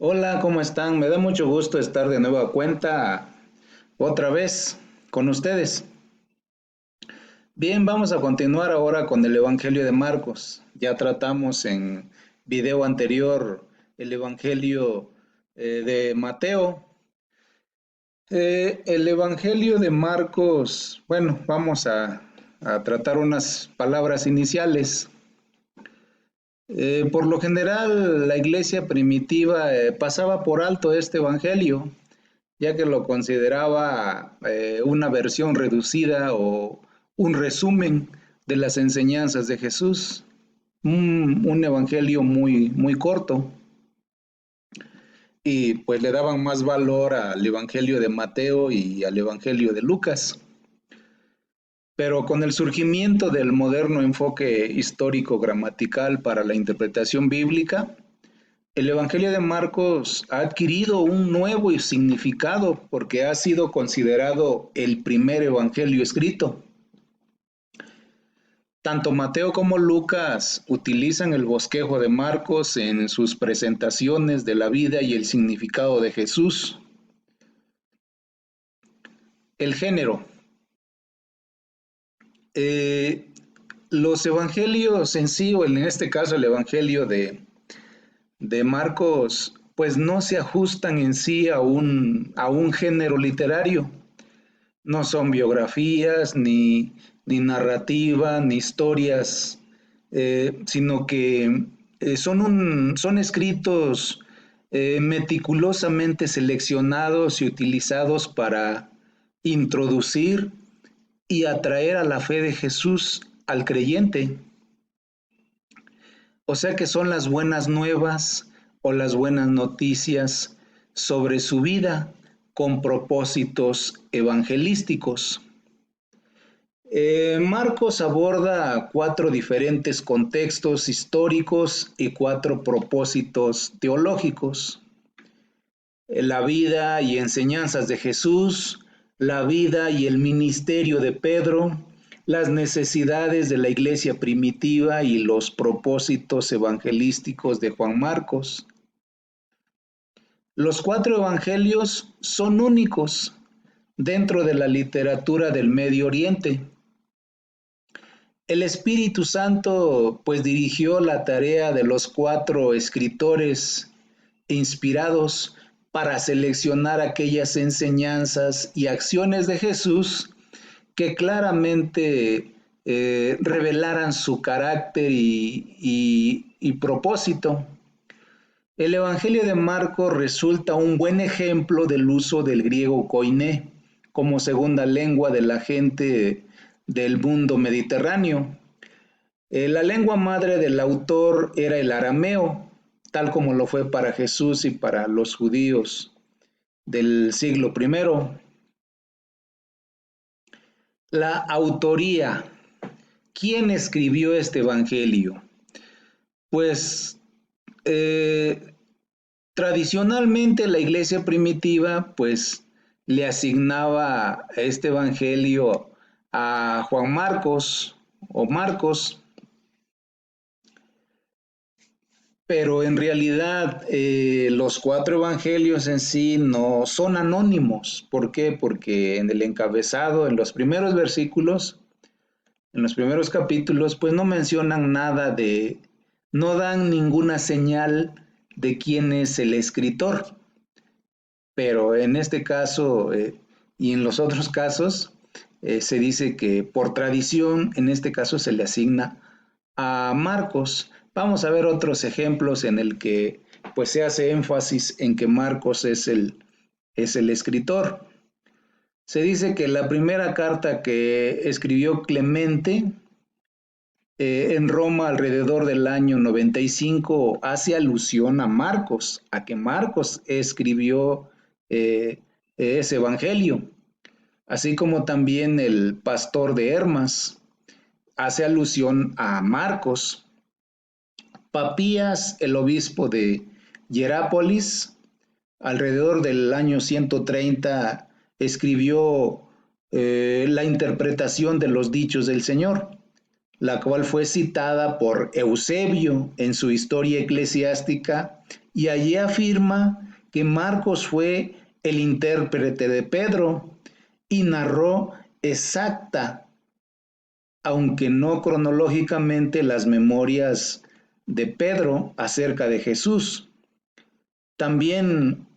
Hola, ¿cómo están? Me da mucho gusto estar de nueva cuenta otra vez con ustedes. Bien, vamos a continuar ahora con el Evangelio de Marcos. Ya tratamos en video anterior el Evangelio de Mateo. El Evangelio de Marcos, bueno, vamos a tratar unas palabras iniciales. Por lo general, la iglesia primitiva pasaba por alto este Evangelio ya que lo consideraba una versión reducida o un resumen de las enseñanzas de Jesús, un evangelio muy corto, y pues le daban más valor al evangelio de Mateo y al evangelio de Lucas. Pero con el surgimiento del moderno enfoque histórico gramatical para la interpretación bíblica, el Evangelio de Marcos ha adquirido un nuevo significado porque ha sido considerado el primer evangelio escrito. Tanto Mateo como Lucas utilizan el bosquejo de Marcos en sus presentaciones de la vida y el significado de Jesús. El género. Eh, los evangelios en sí, o en este caso el evangelio de Marcos, pues no se ajustan en sí a un género literario. No son biografías, ni narrativa, ni historias, sino que son escritos meticulosamente seleccionados y utilizados para introducir y atraer a la fe de Jesús al creyente. O sea que son las buenas nuevas o las buenas noticias sobre su vida con propósitos evangelísticos. Marcos aborda cuatro diferentes contextos históricos y cuatro propósitos teológicos. La vida y enseñanzas de Jesús, la vida y el ministerio de Pedro, las necesidades de la iglesia primitiva y los propósitos evangelísticos de Juan Marcos. Los cuatro evangelios son únicos dentro de la literatura del Medio Oriente. El Espíritu Santo pues dirigió la tarea de los cuatro escritores inspirados para seleccionar aquellas enseñanzas y acciones de Jesús que claramente revelaran su carácter y propósito. El Evangelio de Marcos resulta un buen ejemplo del uso del griego koiné como segunda lengua de la gente del mundo mediterráneo. La lengua madre del autor era el arameo, tal como lo fue para Jesús y para los judíos del siglo primero. La autoría. ¿Quién escribió este evangelio? Pues eh, tradicionalmente la iglesia primitiva pues le asignaba a este evangelio a Juan Marcos o Marcos, pero en realidad los cuatro evangelios en sí no son anónimos. ¿Por qué? Porque en el encabezado, en los primeros versículos, en los primeros capítulos, pues no mencionan nada no dan ninguna señal de quién es el escritor. Pero en este caso y en los otros casos se dice que por tradición, en este caso se le asigna a Marcos. Vamos a ver otros ejemplos en el que pues se hace énfasis en que Marcos es el escritor. Se dice que la primera carta que escribió Clemente en Roma alrededor del año 95 hace alusión a Marcos, a que Marcos escribió ese evangelio, así como también el pastor de Hermas hace alusión a Marcos. Papías, el obispo de Hierápolis, alrededor del año 130, escribió la interpretación de los dichos del Señor, la cual fue citada por Eusebio en su historia eclesiástica y allí afirma que Marcos fue el intérprete de Pedro y narró exacta, aunque no cronológicamente, las memorias de Pedro acerca de Jesús. También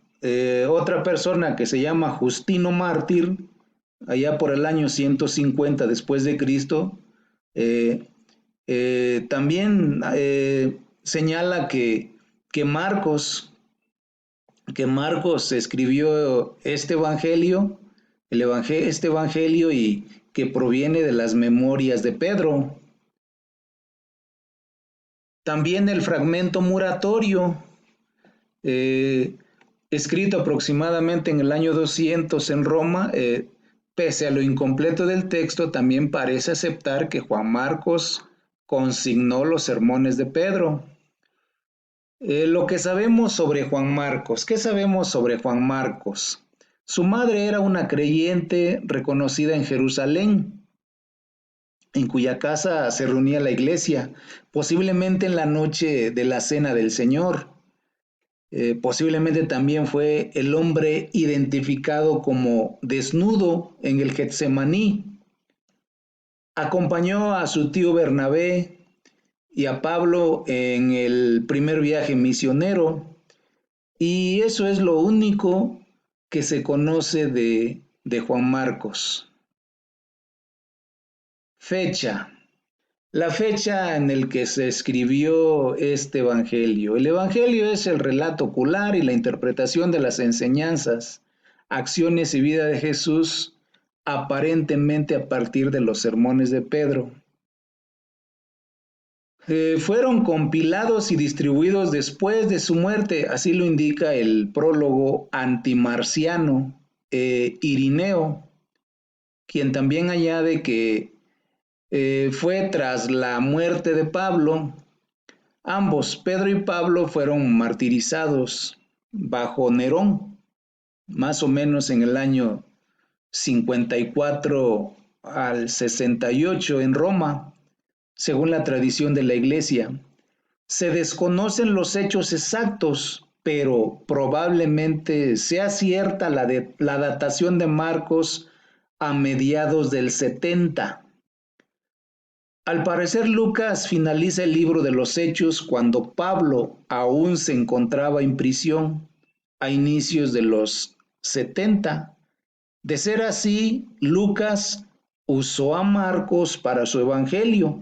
otra persona que se llama Justino Mártir, allá por el año 150 después de Cristo, eh, también señala que Marcos, que Marcos escribió este evangelio, este evangelio y que proviene de las memorias de Pedro. También el fragmento muratorio, eh, escrito aproximadamente en el año 200 en Roma, pese a lo incompleto del texto, también parece aceptar que Juan Marcos consignó los sermones de Pedro. Lo que sabemos sobre Juan Marcos. ¿Qué sabemos sobre Juan Marcos? Su madre era una creyente reconocida en Jerusalén, en cuya casa se reunía la iglesia, posiblemente en la noche de la Cena del Señor. Posiblemente también fue el hombre identificado como desnudo en el Getsemaní. Acompañó a su tío Bernabé y a Pablo en el primer viaje misionero, y eso es lo único que se conoce de Juan Marcos. Fecha. La fecha en el que se escribió este evangelio. El evangelio es el relato ocular y la interpretación de las enseñanzas, acciones y vida de Jesús, aparentemente a partir de los sermones de Pedro. Fueron compilados y distribuidos después de su muerte, así lo indica el prólogo antimarciano Irineo, quien también añade que fue tras la muerte de Pablo. Ambos, Pedro y Pablo, fueron martirizados bajo Nerón, más o menos en el año 54 al 68 en Roma, según la tradición de la Iglesia. Se desconocen los hechos exactos, pero probablemente sea cierta la datación de Marcos a mediados del 70. Al parecer, Lucas finaliza el libro de los Hechos cuando Pablo aún se encontraba en prisión a inicios de los 70. De ser así, Lucas usó a Marcos para su evangelio,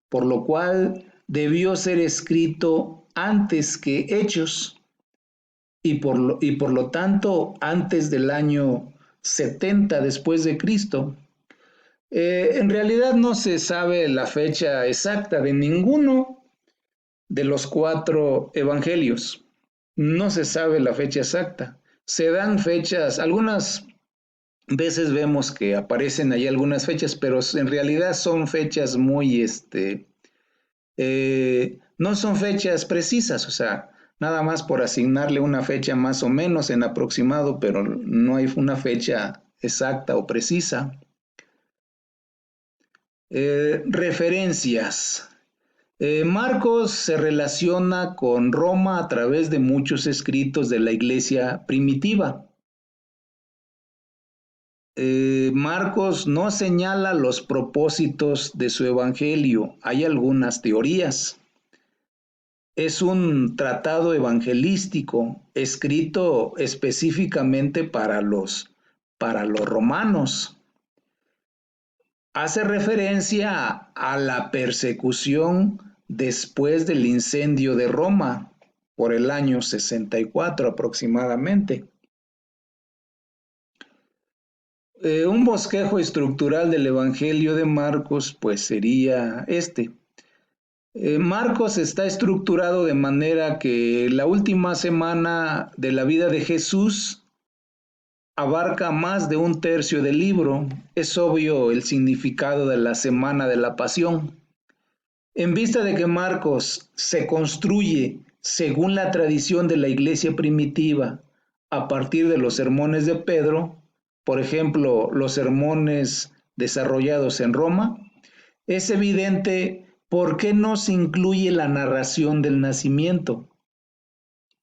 por lo cual debió ser escrito antes que Hechos y por lo tanto antes del año 70 después de Cristo. En realidad no se sabe la fecha exacta de ninguno de los cuatro evangelios. No se sabe la fecha exacta. Se dan fechas, algunas veces vemos que aparecen ahí algunas fechas, pero en realidad son fechas muy, no son fechas precisas, o sea, nada más por asignarle una fecha más o menos en aproximado, pero no hay una fecha exacta o precisa. Referencias. Marcos se relaciona con Roma a través de muchos escritos de la iglesia primitiva. Marcos no señala los propósitos de su evangelio. Hay algunas teorías. Es un tratado evangelístico escrito específicamente para los romanos. Hace referencia a la persecución después del incendio de Roma por el año 64 aproximadamente. Un bosquejo estructural del Evangelio de Marcos pues sería este. Marcos está estructurado de manera que la última semana de la vida de Jesús abarca más de un tercio del libro. Es obvio el significado de la semana de la pasión. En vista de que Marcos se construye según la tradición de la iglesia primitiva a partir de los sermones de Pedro, por ejemplo, los sermones desarrollados en Roma, es evidente por qué no se incluye la narración del nacimiento.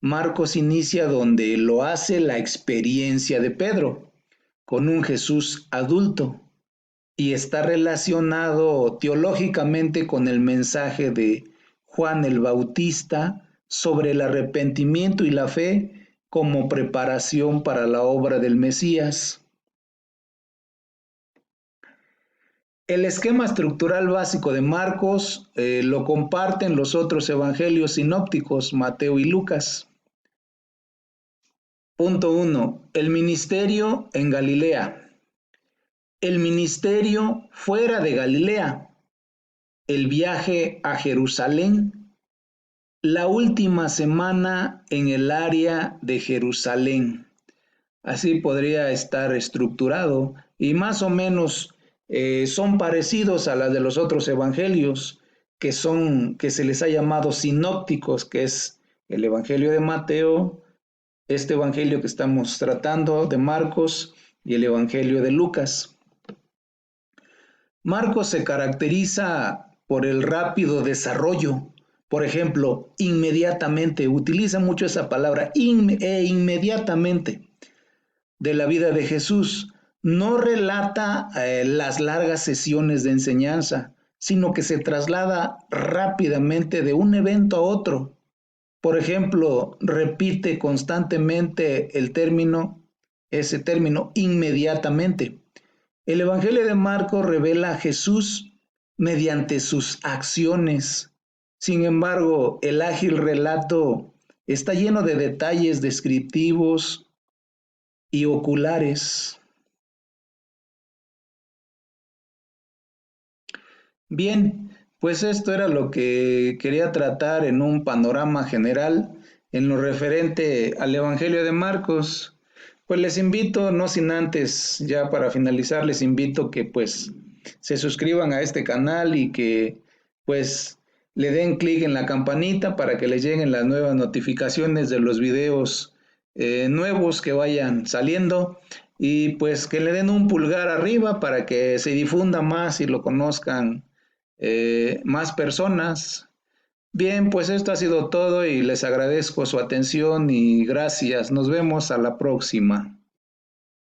Marcos inicia donde lo hace la experiencia de Pedro, con un Jesús adulto, y está relacionado teológicamente con el mensaje de Juan el Bautista sobre el arrepentimiento y la fe como preparación para la obra del Mesías. El esquema estructural básico de Marcos lo comparten los otros evangelios sinópticos, Mateo y Lucas. Punto 1. El ministerio en Galilea. El ministerio fuera de Galilea. El viaje a Jerusalén. La última semana en el área de Jerusalén. Así podría estar estructurado y más o menos son parecidos a las de los otros evangelios que se les ha llamado sinópticos, que es el evangelio de Mateo, este evangelio que estamos tratando de Marcos y el evangelio de Lucas. Marcos se caracteriza por el rápido desarrollo. Por ejemplo, inmediatamente, utiliza mucho esa palabra, inmediatamente, de la vida de Jesús. No relata las largas sesiones de enseñanza, sino que se traslada rápidamente de un evento a otro. Por ejemplo, repite constantemente ese término, inmediatamente. El Evangelio de Marcos revela a Jesús mediante sus acciones. Sin embargo, el ágil relato está lleno de detalles descriptivos y oculares. Bien, pues esto era lo que quería tratar en un panorama general en lo referente al Evangelio de Marcos. Pues les invito, no sin antes, ya para finalizar, les invito que pues se suscriban a este canal y que pues le den clic en la campanita para que les lleguen las nuevas notificaciones de los videos nuevos que vayan saliendo y pues que le den un pulgar arriba para que se difunda más y lo conozcan más personas. Bien, pues esto ha sido todo y les agradezco su atención y gracias. Nos vemos a la próxima.